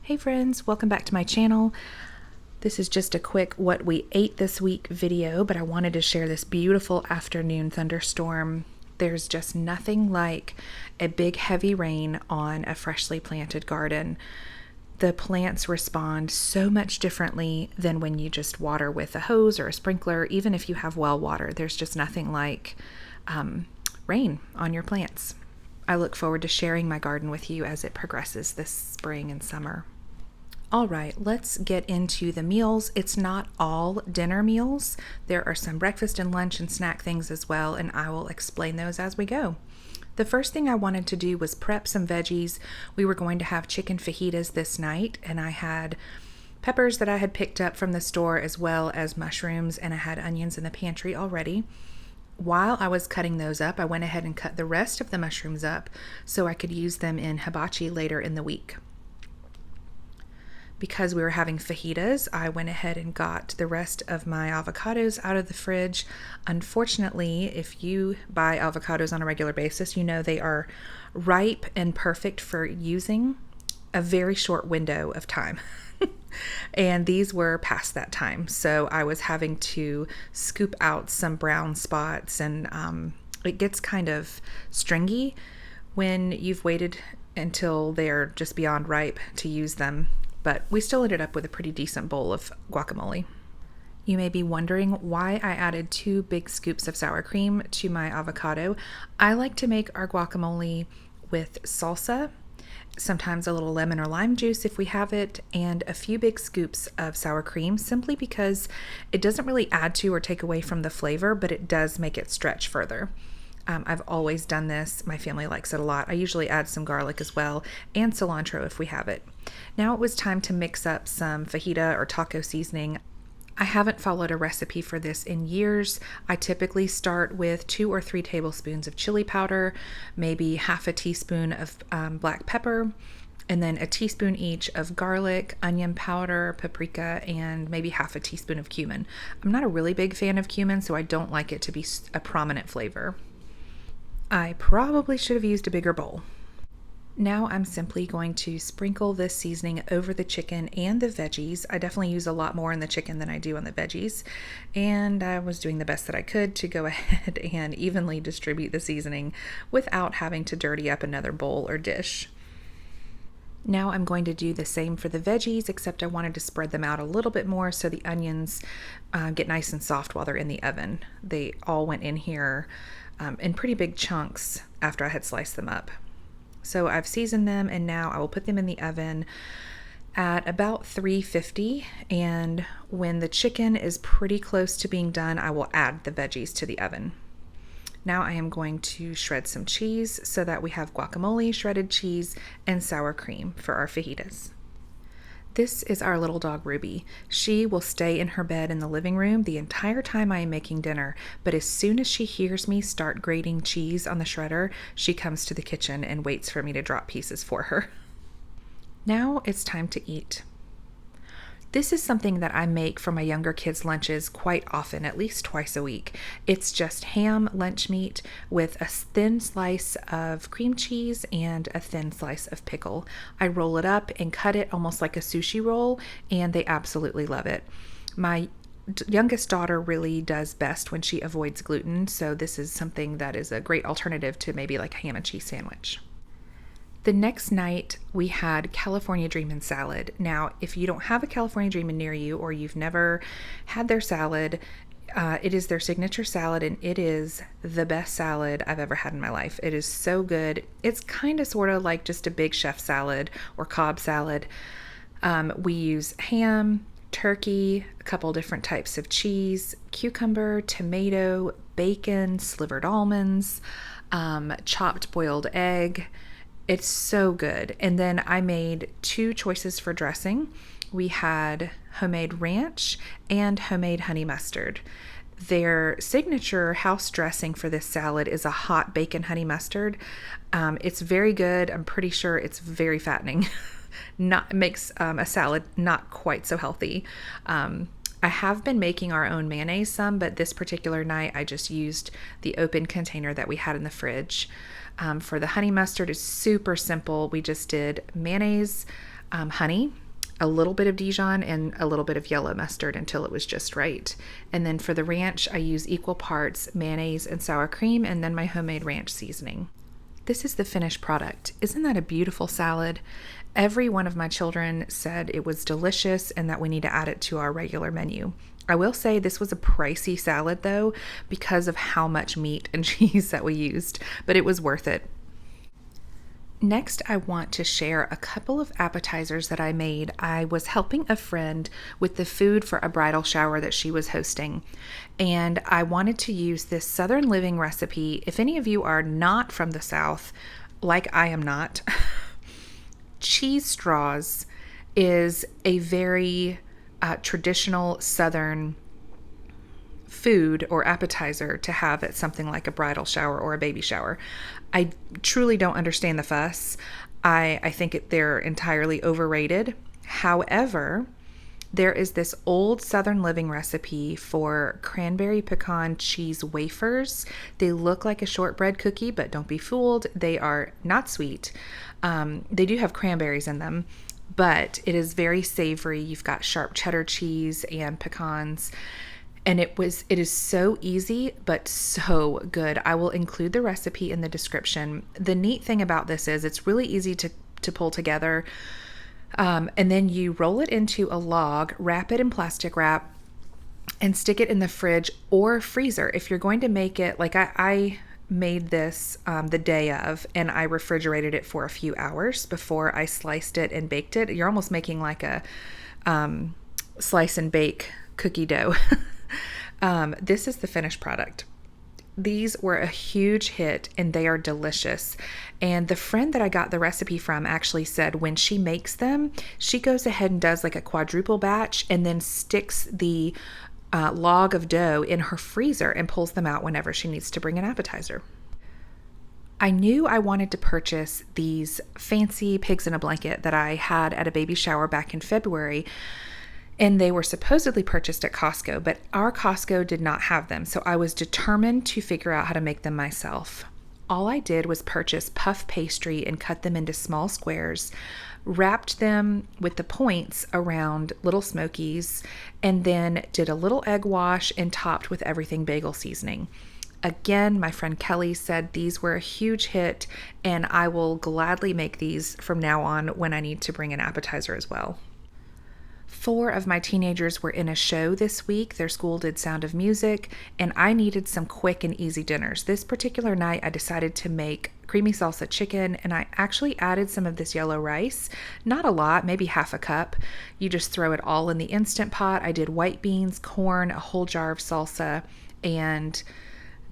Hey friends, welcome back to my channel. This is just a quick what we ate this week video, but I wanted to share this beautiful afternoon thunderstorm. There's just nothing like a big heavy rain on a freshly planted garden. The plants respond so much differently than when you just water with a hose or a sprinkler. Even if you have well water, there's just nothing like rain on your plants. I look forward to sharing my garden with you as it progresses this spring and summer. All right, let's get into the meals. It's not all dinner meals. There are some breakfast and lunch and snack things as well, and I will explain those as we go. The first thing I wanted to do was prep some veggies. We were going to have chicken fajitas this night, and I had peppers that I had picked up from the store as well as mushrooms, and I had onions in the pantry already. While I was cutting those up, I went ahead and cut the rest of the mushrooms up so I could use them in hibachi later in the week. Because we were having fajitas, I went ahead and got the rest of my avocados out of the fridge. Unfortunately, if you buy avocados on a regular basis, you know they are ripe and perfect for using a very short window of time. And these were past that time. So I was having to scoop out some brown spots, and it gets kind of stringy when you've waited until they're just beyond ripe to use them. But we still ended up with a pretty decent bowl of guacamole. You may be wondering why I added 2 big scoops of sour cream to my avocado. I like to make our guacamole with salsa, sometimes a little lemon or lime juice if we have it, and a few big scoops of sour cream, simply because it doesn't really add to or take away from the flavor, but it does make it stretch further. I've always done this. My family likes it a lot. I usually add some garlic as well, and cilantro if we have it. Now it was time to mix up some fajita or taco seasoning. I haven't followed a recipe for this in years. I typically start with 2 or 3 tablespoons of chili powder, maybe half a teaspoon of black pepper, and then a teaspoon each of garlic, onion powder, paprika, and maybe half a teaspoon of cumin. I'm not a really big fan of cumin, so I don't like it to be a prominent flavor. I probably should have used a bigger bowl. Now I'm simply going to sprinkle this seasoning over the chicken and the veggies. I definitely use a lot more in the chicken than I do on the veggies, and I was doing the best that I could to go ahead and evenly distribute the seasoning without having to dirty up another bowl or dish. Now I'm going to do the same for the veggies, except I wanted to spread them out a little bit more so the onions get nice and soft while they're in the oven. They all went in here in pretty big chunks after I had sliced them up. So I've seasoned them, and now I will put them in the oven at about 350, and when the chicken is pretty close to being done, I will add the veggies to the oven. Now I am going to shred some cheese so that we have guacamole, shredded cheese, and sour cream for our fajitas. This is our little dog Ruby. She will stay in her bed in the living room the entire time I am making dinner, but as soon as she hears me start grating cheese on the shredder, she comes to the kitchen and waits for me to drop pieces for her. Now it's time to eat. This is something that I make for my younger kids' lunches quite often, at least twice a week. It's just ham lunch meat with a thin slice of cream cheese and a thin slice of pickle. I roll it up and cut it almost like a sushi roll, and they absolutely love it. My youngest daughter really does best when she avoids gluten, so this is something that is a great alternative to maybe like a ham and cheese sandwich. The next night, we had California dreamin salad. Now, if you don't have a California dreamin near you, or you've never had their salad, it is their signature salad, and it is the best salad I've ever had in my life. It is so good. It's kind of sort of like just a big chef salad or Cobb salad. We use ham, turkey, a couple different types of cheese, cucumber, tomato, bacon, slivered almonds, chopped boiled egg. It's so good. And then I made 2 choices for dressing. We had homemade ranch and homemade honey mustard. Their signature house dressing for this salad is a hot bacon honey mustard. It's very good. I'm pretty sure it's very fattening. Makes a salad not quite so healthy. I have been making our own mayonnaise some, but this particular night I just used the open container that we had in the fridge. For the honey mustard, is super simple. We just did mayonnaise, honey, a little bit of Dijon, and a little bit of yellow mustard until it was just right. And then for the ranch, I use equal parts mayonnaise and sour cream, and then my homemade ranch seasoning. This is the finished product. Isn't that a beautiful salad? Every one of my children said it was delicious and that we need to add it to our regular menu. I will say this was a pricey salad though, because of how much meat and cheese that we used, but it was worth it. Next, I want to share a couple of appetizers that I made. I was helping a friend with the food for a bridal shower that she was hosting, and I wanted to use this Southern Living recipe. If any of you are not from the South, like I am not, cheese straws is a very traditional Southern food or appetizer to have at something like a bridal shower or a baby shower. I truly don't understand the fuss. I think they're entirely overrated. However, there is this old Southern Living recipe for cranberry pecan cheese wafers. They look like a shortbread cookie, but don't be fooled. They are not sweet. They do have cranberries in them, but it is very savory. You've got sharp cheddar cheese and pecans. And it is so easy, but so good. I will include the recipe in the description. The neat thing about this is it's really easy to pull together. And then you roll it into a log, wrap it in plastic wrap, and stick it in the fridge or freezer. If you're going to make it, like I made this the day of, and I refrigerated it for a few hours before I sliced it and baked it. You're almost making like a slice and bake cookie dough. This is the finished product. These were a huge hit and they are delicious. And the friend that I got the recipe from actually said when she makes them, she goes ahead and does like a quadruple batch and then sticks the log of dough in her freezer and pulls them out whenever she needs to bring an appetizer. I knew I wanted to purchase these fancy pigs in a blanket that I had at a baby shower back in February. And they were supposedly purchased at Costco, but our Costco did not have them. So I was determined to figure out how to make them myself. All I did was purchase puff pastry and cut them into small squares, wrapped them with the points around little smokies, and then did a little egg wash and topped with everything bagel seasoning. Again, my friend Kelly said these were a huge hit, and I will gladly make these from now on when I need to bring an appetizer as well. 4 of my teenagers were in a show this week. Their school did Sound of Music, and I needed some quick and easy dinners. This particular night, I decided to make creamy salsa chicken, and I actually added some of this yellow rice. Not a lot, maybe half a cup. You just throw it all in the Instant Pot. I did white beans, corn, a whole jar of salsa, and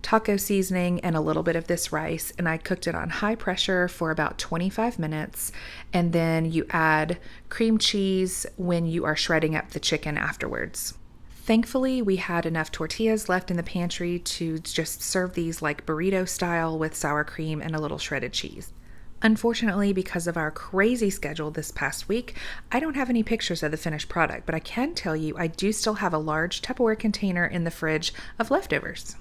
taco seasoning and a little bit of this rice, and I cooked it on high pressure for about 25 minutes, and then you add cream cheese when you are shredding up the chicken afterwards. Thankfully, we had enough tortillas left in the pantry to just serve these like burrito style with sour cream and a little shredded cheese. Unfortunately, because of our crazy schedule this past week, I don't have any pictures of the finished product, but I can tell you I do still have a large Tupperware container in the fridge of leftovers.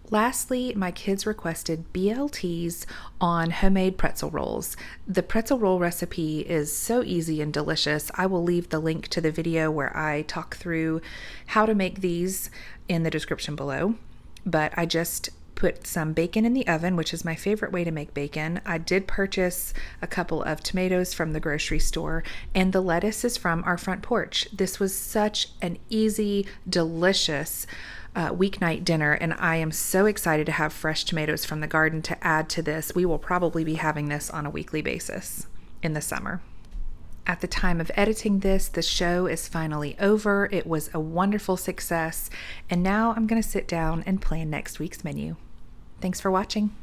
Lastly, my kids requested BLTs on homemade pretzel rolls. The pretzel roll recipe is so easy and delicious. I will leave the link to the video where I talk through how to make these in the description below. But I just put some bacon in the oven, which is my favorite way to make bacon. I did purchase a couple of tomatoes from the grocery store, and the lettuce is from our front porch. This was such an easy, delicious weeknight dinner, and I am so excited to have fresh tomatoes from the garden to add to this. We will probably be having this on a weekly basis in the summer. At the time of editing this, the show is finally over. It was a wonderful success, and now I'm going to sit down and plan next week's menu. Thanks for watching.